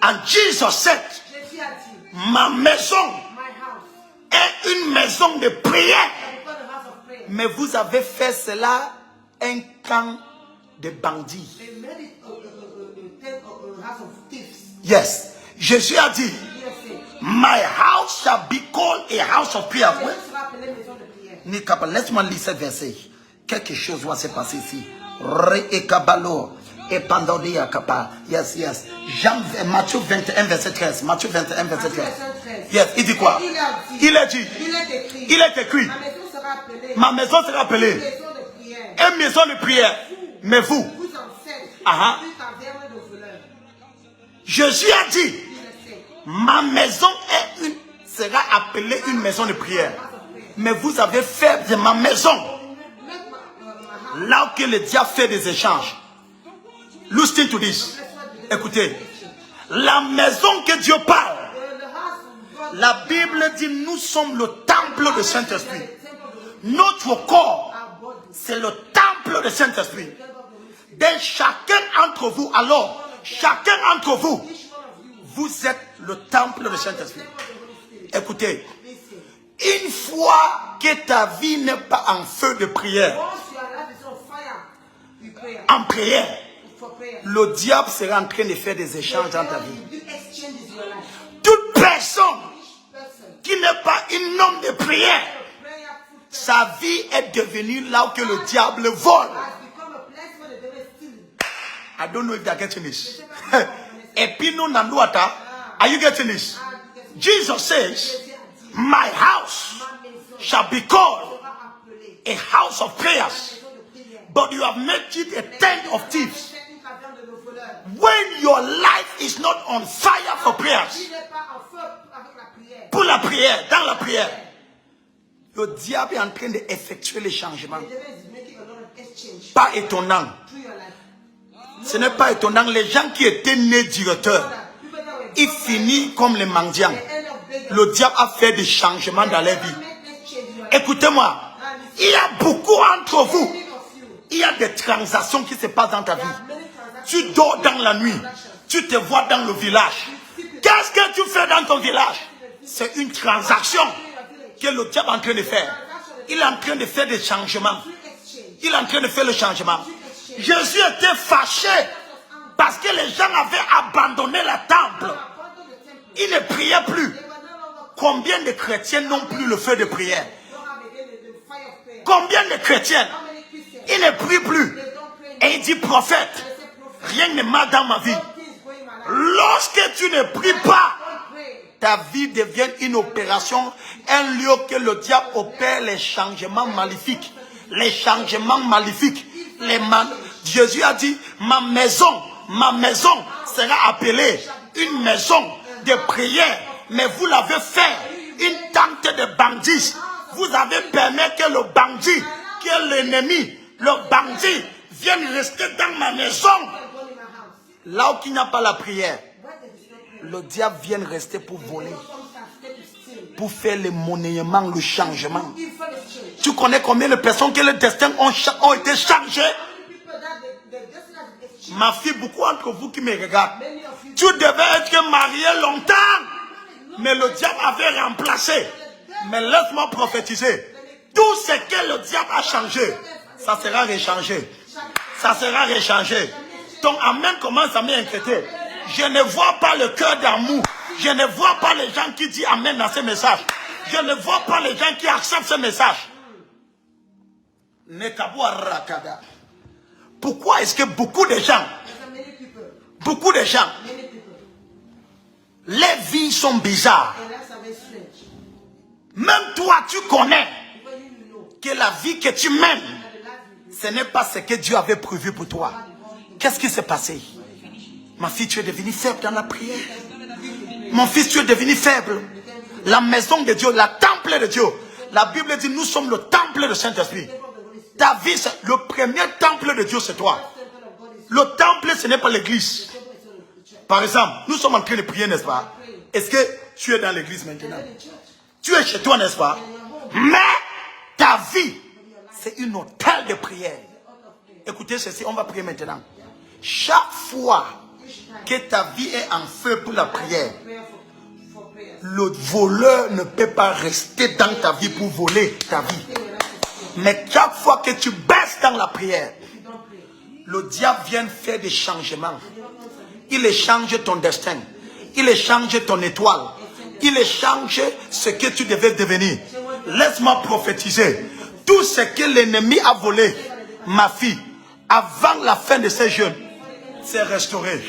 And Jesus said, Jésus a dit, ma maison my house, est une maison de prière. I become a house of prayer. Mais vous avez fait cela un camp de bandits. They made it a house of thieves. Yes. Jésus a dit, Il a fait, my house shall be called a house of prayer. maison sera appelée maison de prière. Nikapa, laisse-moi lire ce verset. Quelque chose va se passer ici. Re et kabalo. Et pandodia kapa. Yes, yes. Matthieu 21, verset 13. Matthieu 21, verset 13. Yes, il dit quoi? Il est dit. Il est écrit. Ma maison sera appelée Ma maison sera appelée maison de prière. une maison de prière. Mais vous, Vous enseigne, Ah, ah. plus taverne de voleurs. Jésus a dit, Il le sait. ma maison sera appelée une maison de prière. Mais vous avez fait de ma maison Make my house. là où que le diable fait des échanges. Listen to this. Écoutez, la maison que Dieu parle, The house of God, la Bible dit nous sommes le temple du Saint-Esprit. the temple of Notre corps, our body. c'est le temple du Saint-Esprit. Donc chacun d'entre vous, alors, chacun d'entre vous, Each one of you, vous êtes le temple du Saint-Esprit. temple of the Holy Spirit. Écoutez, Listen. une fois que ta vie n'est pas en feu de prière, Once your life is on fire, you pray en prière, for prayer. le diable sera en train de faire des échanges dans ta vie. You do exchanges in your life. Toute personne Each person, qui n'est pas un homme de prière, prayerful person, sa vie est devenue là où que le diable vole. has become a place where the devil is stealing. I don't know if they are getting this. Epino Nanduata, are you getting this? Jesus says, my house Ma maison shall be called sera appelée a house of prayers, maison de prière. but you have made it a tent of thieves. C'est une taverne de nos voleurs. When your life is not on fire for prayers, Il n'est pas en feu avec la prière. pour la prière, dans la prière, le diable est en train d'effectuer les changements. The devil is making a lot of exchange Pas étonnant. through your life. Ce n'est pas étonnant. Les gens qui étaient nés directeurs, People that were ils finissent comme les mendiants. end up begging. Le diable a fait des changements dans leur vie. Make exchange in your life. Écoutez-moi, il y a beaucoup entre vous. Many of you, Il y a des transactions qui se passent dans ta vie. many transactions. Tu dors dans la nuit. Tu te vois dans le village. Qu'est-ce que tu fais dans ton village? C'est une transaction que le diable est en train de faire. Il est en train de faire des changements. Il est en train de faire le changement. Jésus était fâché parce que les gens avaient abandonné le temple. Ils ne priaient plus. Combien de chrétiens n'ont plus le feu de prière? Combien de chrétiens? Ils ne prient plus. Et il dit, prophète, rien ne marche dans ma vie. Lorsque tu ne pries pas, ta vie devient une opération, un lieu que le diable opère les changements maléfiques. Les changements maléfiques. Jésus a dit, ma maison sera appelée une maison de prière. Mais vous l'avez fait une tente de bandits. Vous avez permis que le bandit, que l'ennemi, le bandit vienne rester dans ma maison. Là où il n'y a pas la prière, le diable vient rester pour voler, pour faire le monnayement, le changement. Tu connais combien de personnes que le destin ont été changés? Ma fille, beaucoup d'entre vous qui me regardent, tu devais être marié longtemps, mais le diable avait remplacé. Mais laisse-moi prophétiser. Tout ce que le diable a changé, ça sera rechangé. Ça sera rechangé. Ton amen commence à m'inquiéter. Je ne vois pas le cœur d'amour. Je ne vois pas les gens qui disent amen dans ce message. Je ne vois pas les gens qui acceptent ce message. Pourquoi est-ce que beaucoup de gens, les vies sont bizarres. Même toi, tu connais que la vie que tu mènes, ce n'est pas ce que Dieu avait prévu pour toi. Qu'est-ce qui s'est passé? Ma fille, tu es devenue faible dans la prière. Mon fils, tu es devenu faible. La maison de Dieu, la temple de Dieu. La Bible dit, nous sommes le temple du Saint-Esprit. Ta vie, le premier temple de Dieu, c'est toi. Le temple, ce n'est pas l'église. Par exemple, nous sommes en train de prier, n'est-ce pas? Est-ce que tu es dans l'église maintenant? Tu es chez toi, n'est-ce pas? Mais ta vie, c'est une hôtel de prière. Écoutez ceci, on va prier maintenant. Chaque fois que ta vie est en feu pour la prière, le voleur ne peut pas rester dans ta vie pour voler ta vie. Mais chaque fois que tu baisses dans la prière, le diable vient faire des changements. Il échange ton destin. Il échange ton étoile. Il échange ce que tu devais devenir. Laisse-moi prophétiser. Tout ce que l'ennemi a volé, ma fille, avant la fin de ces jeûnes, c'est restauré.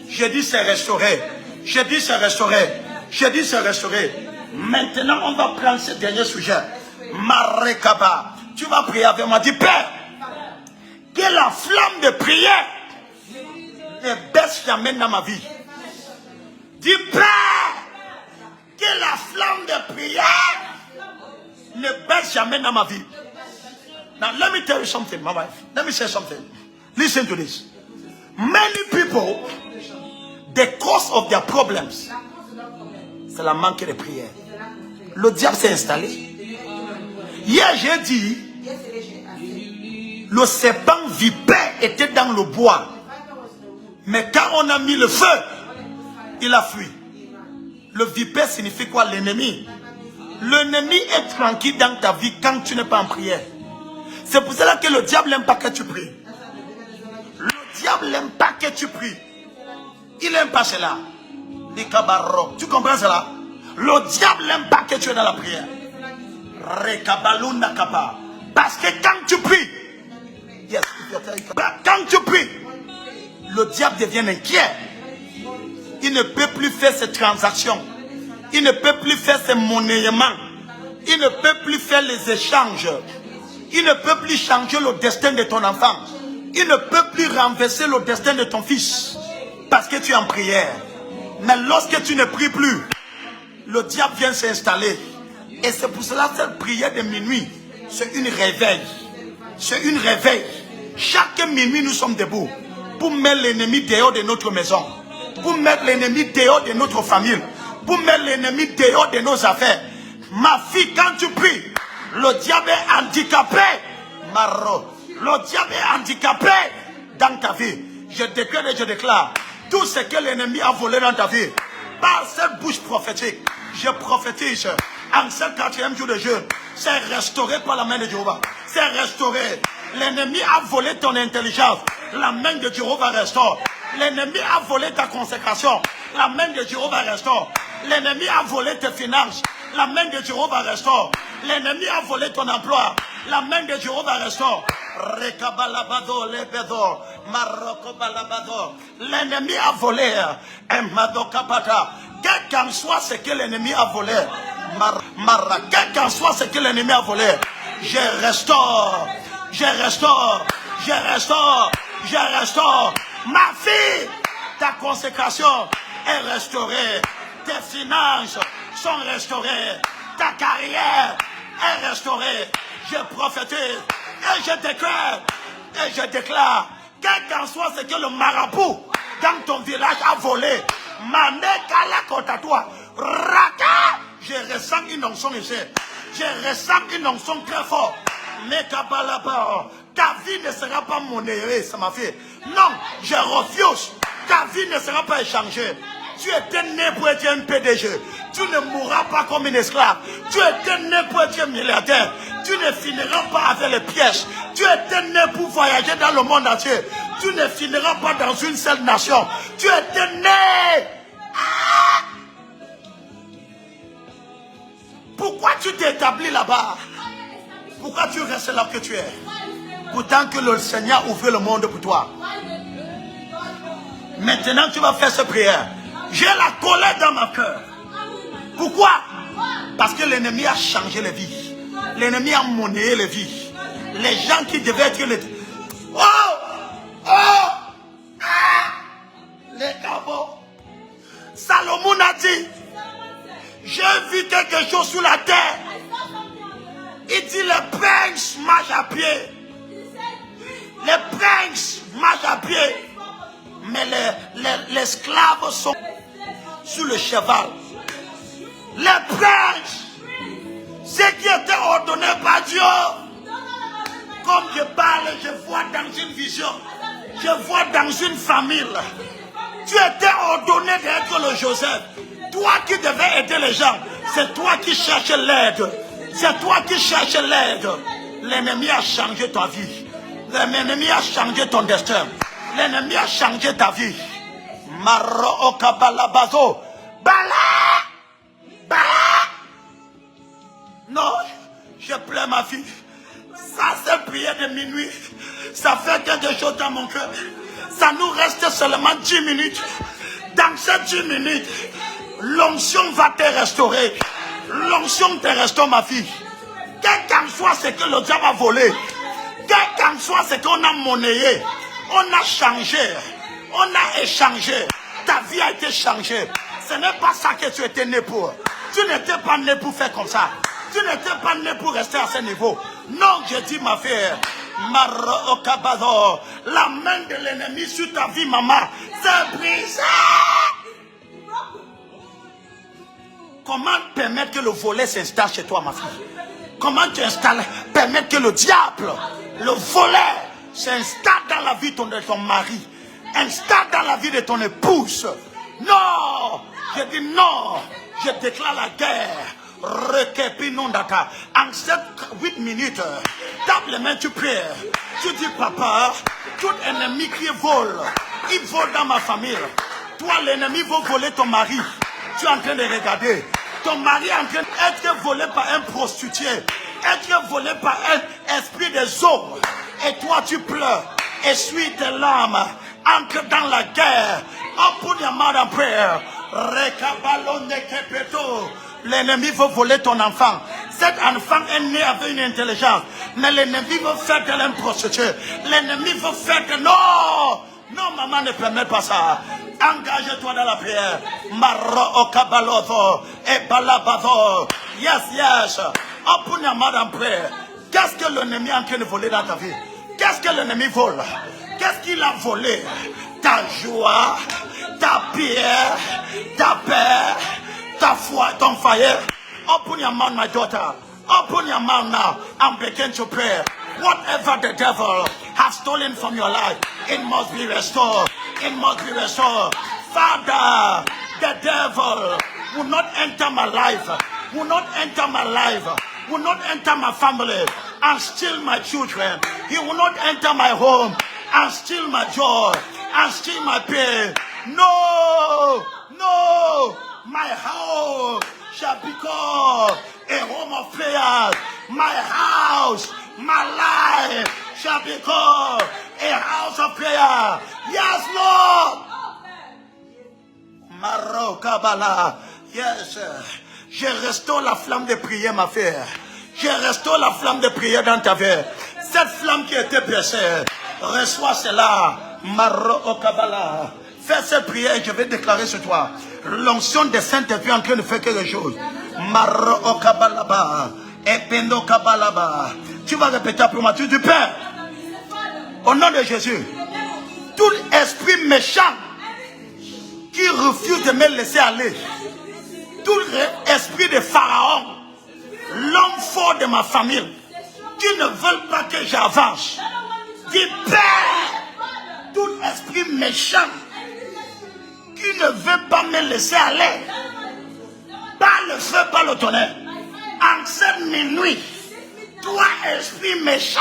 Je dis c'est restauré. Je dis c'est restauré. Je dis c'est restauré. Maintenant, on va prendre ce dernier sujet. Marekaba. Tu vas prier avec moi. Dis, Père, que la flamme de prière ne baisse jamais dans ma vie. Dis, Père, que la flamme de prière ne baisse jamais dans ma vie. Now, let me tell you something, my wife. Let me say something. Listen to this. Many people, the cause of their problems, c'est la manque de prière. Le diable s'est installé. Hier, j'ai dit, le serpent vipère était dans le bois. Mais quand on a mis le feu, il a fui. Le vipère signifie quoi? L'ennemi. L'ennemi est tranquille dans ta vie quand tu n'es pas en prière. C'est pour cela que le diable n'aime pas que tu pries. Le diable n'aime pas que tu pries. Il n'aime pas cela. Tu comprends cela? Le diable n'aime pas que tu es dans la prière. Parce que quand tu pries, quand tu pries, le diable devient inquiet. Il ne peut plus faire ses transactions. Il ne peut plus faire ses monnaiements. Il ne peut plus faire les échanges. Il ne peut plus changer le destin de ton enfant. Il ne peut plus renverser le destin de ton fils. Parce que tu es en prière. Mais lorsque tu ne pries plus, le diable vient s'installer. Et c'est pour cela que cette prière de minuit, c'est une réveil. C'est une réveil. Chaque minuit, nous sommes debout pour mettre l'ennemi dehors de notre maison. Pour mettre l'ennemi dehors de notre famille. Pour mettre l'ennemi dehors de nos affaires. Ma fille, quand tu pries, le diable est handicapé. Maro. Le diable est handicapé dans ta vie. Je déclare et je déclare. Tout ce que l'ennemi a volé dans ta vie, par cette bouche prophétique, je prophétise. En ce 4e jour de jeûne, c'est restauré par la main de Jéhovah. C'est restauré. L'ennemi a volé ton intelligence. La main de Jéhovah restaure. L'ennemi a volé ta consécration. La main de Jéhovah restaure. L'ennemi a volé tes finances. La main de Jéhovah restaure. L'ennemi a volé ton emploi. La main de Jéhovah restaure. L'ennemi a volé. Quel qu'en soit ce que l'ennemi a volé. Quel qu'en soit ce que l'ennemi a volé. Je restaure. Je restaure. Je restaure. Je restaure. Ma fille, ta consécration est restaurée. Tes finances sont restaurées. Ta carrière est restaurée. Je prophétise et je déclare, quel qu'en soit ce que le marabout dans ton village a volé, je ressens une onction ici. Je ressens une onction très forte. Ta vie ne sera pas monnayée, ça m'a fait. Non, je refuse. Ta vie ne sera pas échangée. Tu étais né pour être un PDG. Tu ne mourras pas comme un esclave. Tu étais né pour être un milliardaire. Tu ne finiras pas avec les pièges. Tu étais né pour voyager dans le monde entier. Tu ne finiras pas dans une seule nation. Tu étais né. Pourquoi tu t'établis là-bas? Pourquoi tu restes là que tu es? Pourtant que le Seigneur ouvre le monde pour toi. Maintenant tu vas faire cette prière. J'ai la colère dans mon cœur. Pourquoi? Parce que l'ennemi a changé les vies. L'ennemi a monnayé les vies. Les gens qui devaient être les... les cabots. Salomon a dit, J'ai vu quelque chose sur la terre. Il dit les princes marchent à pied. Les princes marchent à pied. Mais les esclaves sont sur le cheval. Les princes, ce qui était ordonné par Dieu. Comme je parle, je vois dans une vision. Je vois dans une famille. Tu étais ordonné d'être le Joseph. Toi qui devais aider les gens. C'est toi qui cherches l'aide. C'est toi qui cherches l'aide. L'ennemi a changé ta vie. L'ennemi a changé ton destin. L'ennemi a changé ta vie. Maro okabalabazo. Bala! Bala! Non, je pleure ma fille. Ça c'est prière de minuit. Ça fait quelque chose dans mon cœur. Ça nous reste seulement 10 minutes. Dans ces 10 minutes, l'onction va te restaurer. L'onction te restaure, ma fille. Quel qu'en soit ce que le diable a volé, quel qu'en soit ce qu'on a monnayé, on a changé, on a échangé. Ta vie a été changée. Ce n'est pas ça que tu étais né pour. Tu n'étais pas né pour faire comme ça. Tu n'étais pas né pour rester à ce niveau. Non, je dis ma fille, la main de l'ennemi sur ta vie, maman, c'est brisé. Comment permettre que le volet s'installe chez toi, ma fille? Comment tu installes, permettre que le diable, le volet, s'installe dans la vie de ton mari, installe dans la vie de ton épouse? Non, je dis non, je déclare la guerre. En 7-8 minutes, tape les mains, tu pries. Tu dis, papa, tout ennemi qui vole, il vole dans ma famille. Toi, l'ennemi va voler ton mari. Tu es en train de regarder. Ton mari est en train d'être volé par un prostitué, être volé par un esprit des eaux. Et toi, tu pleures. Essuie tes larmes. Entre dans la guerre. Open your mouth and prayer. L'ennemi veut voler ton enfant. Cet enfant est né avec une intelligence. Mais l'ennemi veut faire de l'un prostitué. L'ennemi veut faire de... Non! Non, maman ne permet pas ça. Engage-toi dans la prière. Maro okabalozo et balabazo. Yes, yes. Open your mouth and pray. Qu'est-ce que l'ennemi est en train de voler dans ta vie? Qu'est-ce que l'ennemi vole? Qu'est-ce qu'il a volé? Ta joie, ta pierre, ta paix, ta foi, ton fire. Open your mouth, my daughter. Open your mouth now and begin to pray. Whatever the devil has stolen from your life, it must be restored. It must be restored. Father, the devil will not enter my life, will not enter my life, will not enter my family and steal my children. He will not enter my home and steal my joy and steal my pain. No, no, my house shall become a home of prayer. My house, my life shall become a house of prayer. Yes, Lord. Marokabala. Yes. Je restaure la flamme de prière, ma fille. Je restaure la flamme de prière dans ta vie. Cette flamme qui était blessée, reçois cela. Marokabala. Fais cette prière et je vais déclarer sur toi. L'onction des Saint-Esprit est en train de faire quelque chose. Marokabalaba. Ependo kabalaba. Tu vas répéter après moi. Tu dis, Père, au nom de Jésus, tout esprit méchant qui refuse de me laisser aller, tout esprit de Pharaon, l'homme fort de ma famille, qui ne veulent pas que j'avance, dis, Père, tout esprit méchant qui ne veut pas me laisser aller, par le feu, par le tonnerre, en cette minuit, toi, esprit méchant,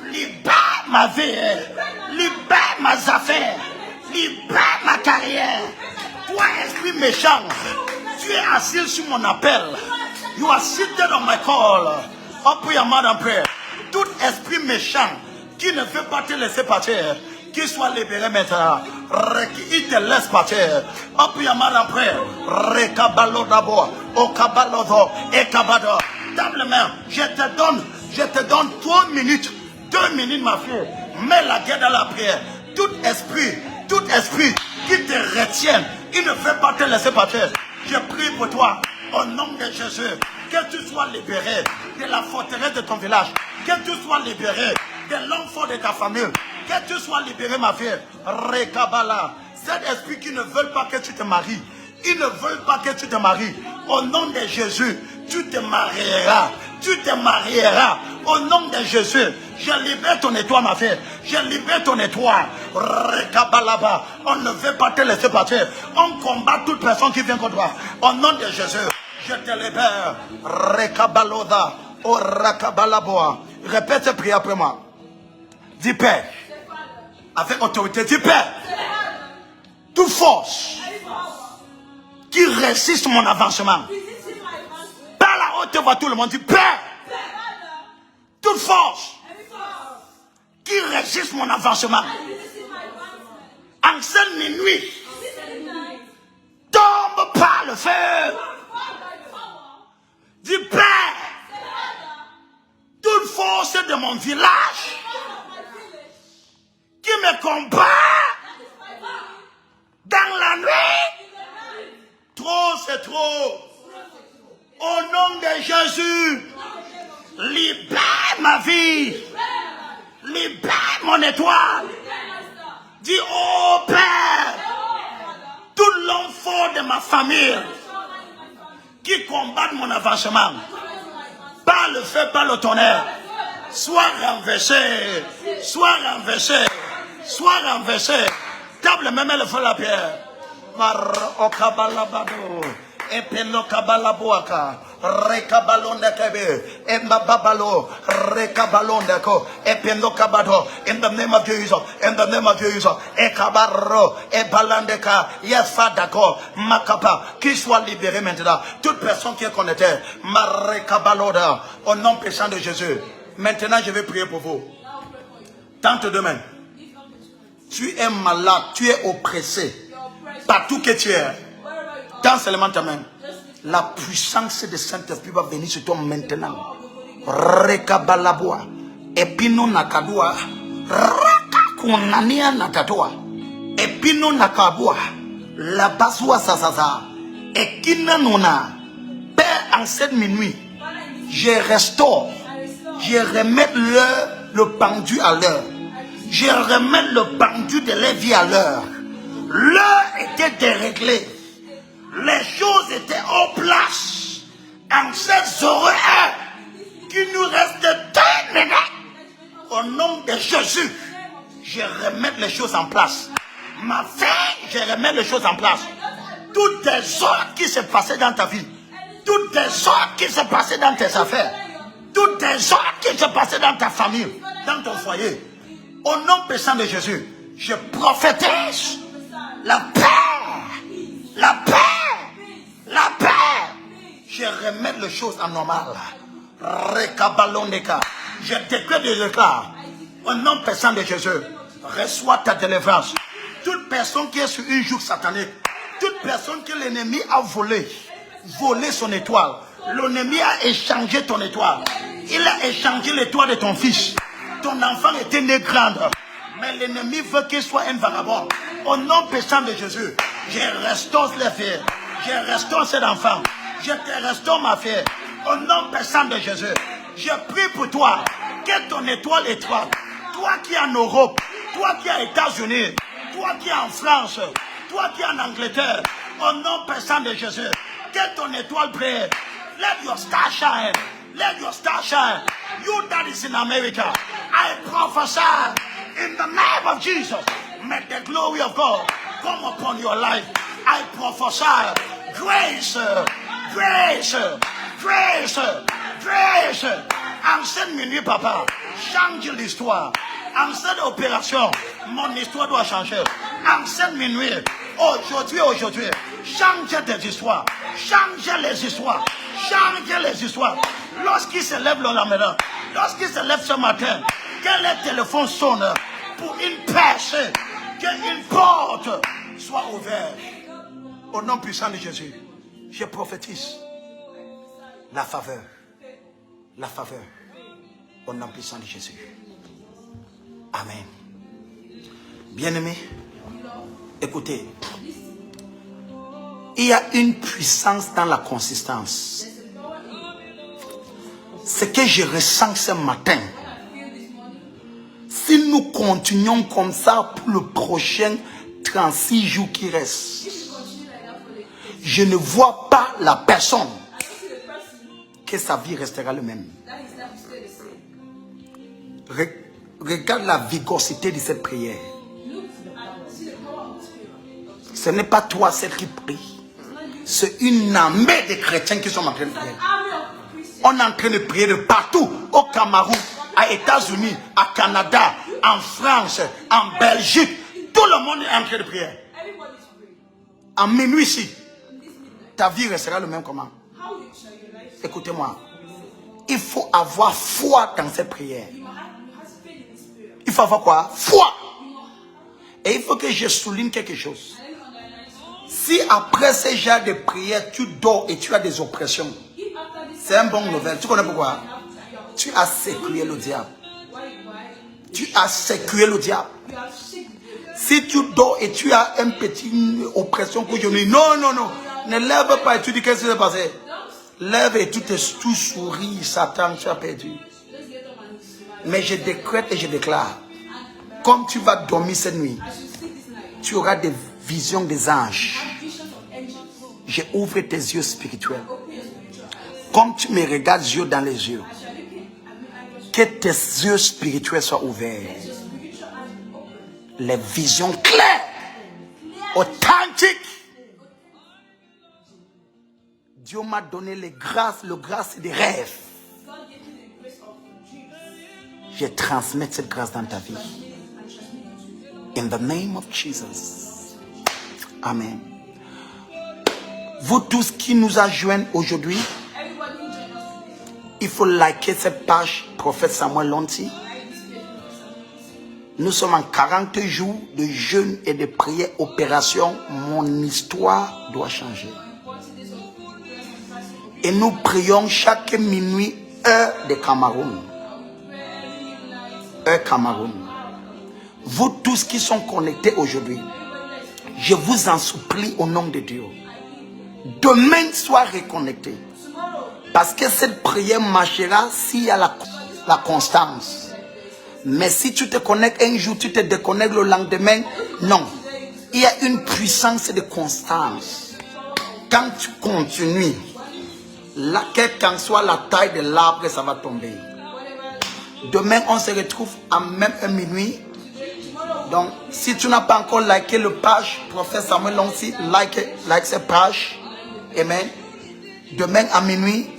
libère ma vie, libère mes affaires, libère ma carrière. Toi, esprit méchant, tu es assis sur mon appel. You are seated on my call. Open your mouth and pray. Tout esprit méchant qui ne veut pas te laisser partir, qu'il soit libéré maintenant. Il te laisse partir. Open your mouth and pray. Rekabalo d'abord. Okabalozo. Ekabado. Dans les mains. Je te donne 3 minutes. 2 minutes, ma fille. Mets la guerre dans la prière. Tout esprit qui te retient, il ne veut pas te laisser partir. Je prie pour toi. Au nom de Jésus, que tu sois libéré de la forteresse de ton village. Que tu sois libéré de l'enfant de ta famille. Que tu sois libéré, ma fille. Rekabala. Cet esprit qui ne veut pas que tu te maries. Ils ne veulent pas que tu te maries. Au nom de Jésus, tu te marieras. Tu te marieras. Au nom de Jésus, je libère ton étoile, ma fille. Je libère ton étoile. Rekabalaba. On ne veut pas te laisser partir. On combat toute personne qui vient contre toi. Au nom de Jésus, je te libère. Rekabaloda. O Rakabalaboa. Répète cette prière après moi. Dis Père. Avec autorité, dis Père. Toute force qui résiste mon avancement. Par la haute voix, tout le monde dit Père. Toute force qui résiste mon avancement. En cette minuit, tombe par le feu. Dis Père. Toute force de mon village qui me combat dans la nuit. Trop, c'est trop. Au nom de Jésus, libère ma vie. Libère mon étoile. Dis, oh Père, tout l'enfant de ma famille qui combat mon avancement, par le feu, par le tonnerre, soit renversé, soit renversé, soit renversé. Table même le feu la pierre. Mar okabalabado, epelo kabalaboaka, rekabalonde kebe, embabalo, rekabalonde ko, epelo kabado. In the name of Jesus, in the name of Jesus, ekabaro, ebalandeka, yes, Father God, makapa, qu'il soit libéré maintenant. Toute personne qui est connectée, marekabaloda, au nom puissant de Jésus. Maintenant, je vais prier pour vous. Tente demain. Tu es malade, tu es oppressé. Partout que tu es, dans seulement ta main, la puissance de Saint-Esprit va venir sur toi maintenant. Rekabalaboa, epino nakadua, rakakunania natatoa, epino nakabua, la basua sasaza, ekina nona. Père, en cette minuit, je restaure, je remets le pendu à l'heure. Je remets le pendu de la vie à l'heure. L'heure était déréglée. Les choses étaient en place. En ces horaires qui nous restent 2 minutes. Au nom de Jésus, je remets les choses en place. Ma fille, je remets les choses en place. Toutes les ordres qui se passaient dans ta vie. Toutes les ordres qui se passaient dans tes affaires. Toutes les ordres qui se passaient dans ta famille, dans ton foyer. Au nom puissant de Jésus, je prophétise la paix, la paix, la paix. Je remets les choses en normal. Rekabalondeka. Je déclare et déclare, au nom puissant de Jésus, reçois ta délivrance. Toute personne qui est sur une joue satanique, toute personne que l'ennemi a volé son étoile, l'ennemi a échangé ton étoile. Il a échangé l'étoile de ton fils. Ton enfant était né grande, mais l'ennemi veut qu'il soit un vagabond. Au nom puissant de Jésus, je restaure les filles, je restaure cet enfant, je te restaure ma fille. Au nom puissant de Jésus, je prie pour toi, que ton étoile étoile, toi qui es en Europe, toi qui es aux États-Unis, toi qui es en France, toi qui es en Angleterre, au nom puissant de Jésus, que ton étoile brille. Let your star shine. Let your star shine. You that is in America, I prophesy in the name of Jesus. May the glory of God come upon your life. I prophesy grace, grace, grace, grace. En cette minute, papa, change l'histoire. En cette opération, mon histoire doit changer. En cette minute, aujourd'hui, change tes histoires. Change les histoires. Change les histoires. Lorsqu'il se lève le lendemain, lorsqu'il se lève ce matin, que le téléphone sonne pour une percée, qu'une porte soit ouverte. Au nom puissant de Jésus, je prophétise la faveur. La faveur. Au nom puissant de Jésus. Amen. Bien-aimés, écoutez. Il y a une puissance dans la consistance. Ce que je ressens ce matin, si nous continuons comme ça pour le prochain 36 jours qui restent, je ne vois pas la personne que sa vie restera le même. Regarde la vigorosité de cette prière. Ce n'est pas toi celle qui prie. C'est une armée de chrétiens qui sont en train de prier. On est en train de prier de partout. Au Cameroun, aux États-Unis, au Canada, en France, en Belgique. Tout le monde est en train de prier. En minuit ici, ta vie restera le même comment? Écoutez-moi. Il faut avoir foi dans cette prière. Il faut avoir quoi? Foi. Et il faut que je souligne quelque chose. Si après ce genre de prière, tu dors et tu as des oppressions, c'est une bonne nouvelle. Tu connais pourquoi? Tu as sécurisé le diable. Tu as sécurisé le diable. Si tu dors et tu as une petite oppression que je dis, non, non, non, ne lève pas et tu dis qu'est-ce qui s'est passé? Lève et tout sourit, Satan, tu as perdu. Mais je décrète et je déclare, comme tu vas dormir cette nuit, tu auras des visions des anges. Je ouvre tes yeux spirituels. Comme tu me regardes yeux dans les yeux, que tes yeux spirituels soient ouverts. Les visions claires, authentiques. Dieu m'a donné les grâces, le grâce des rêves. Je transmets cette grâce dans ta vie. In the name of Jesus. Amen. Vous tous qui nous a joints aujourd'hui, il faut liker cette page Prophète Samuel Lonti. Nous sommes en 40 jours de jeûne et de prière opération. Mon histoire doit changer. Et nous prions chaque minuit, heure de Cameroun. Heure Cameroun. Vous tous qui sont connectés aujourd'hui, je vous en supplie au nom de Dieu. Demain, sois reconnecté. Parce que cette prière marchera s'il y a la constance. Mais si tu te connectes un jour, tu te déconnectes le lendemain, non. Il y a une puissance de constance. Quand tu continues, quelle qu'en soit la taille de l'arbre, ça va tomber. Demain, on se retrouve à même un minuit. Donc, si tu n'as pas encore liké le page, Prophète Samuel Lonti, like cette page. Amen. Demain à minuit,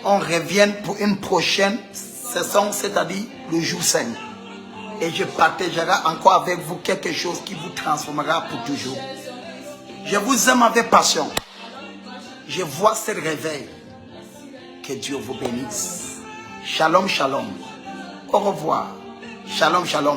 on revient pour une prochaine session, c'est-à-dire le jour 5. Et je partagerai encore avec vous quelque chose qui vous transformera pour toujours. Je vous aime avec passion. Je vois ce réveil. Que Dieu vous bénisse. Shalom, shalom. Au revoir. Shalom, shalom.